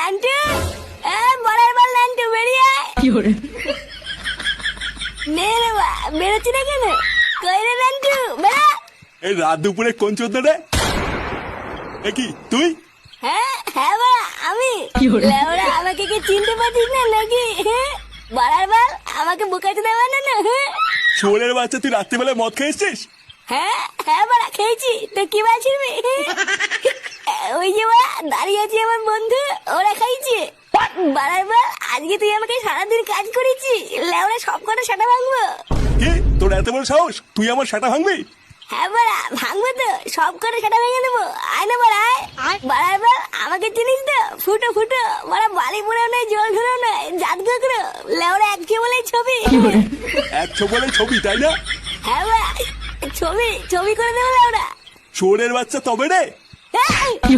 নান্টু বড়ার বল নান্টু বেরিয়ে আয়। নে রে বা বেরোচ্ছি না কেন? কই রে নান্টু বেড়া। এই রাত দুপুরে কোন চোদ্দ রে? এ কি তুই? হ্যাঁ হ্যাঁ বাড়া আমি। লেওড়া আমাকে কি চিনতে পারছিস না নাকি? বড়ার বল আমাকে বোকাতে দেওয়া না না। শুয়োরের বাচ্চা, তুই রাত্রিবেলায় মদ খেয়েছিস? হ্যাঁ হ্যাঁ বাড়া খেয়েছি। তো কি বলছিস? ওই যে বাড়া দাঁড়িয়ে আছে আমার বন্ধু, ওরা খাইছে। বাড়ার বল আজকে তুই আমাকে সারাদিন কাজ করেছি, লেওড়া সব কটা সেটা ভাঙবো। কি তোর এত বড় সাহস, তুই আমার সেটা ভাঙবি? হ্যাঁ বাড়া ভাঙবো তো, সব করে সেটা ভেঙে দেবো। আয় না বাড়া আয়। বাড়ার বল আমাকে চিনিস তো? ফুটো ফুটো বাড়া, বালি পুরেও নেই, জল ধরেও নেই, জাত কাকড়ো, লেওড়া এক বলেই ছবি। এক বলে ছবি, তাই না? হ্যাঁ বাড়া ছবি ছবি করে দেবো লেওড়া। শুয়োরের বাচ্চা তবে রে। কি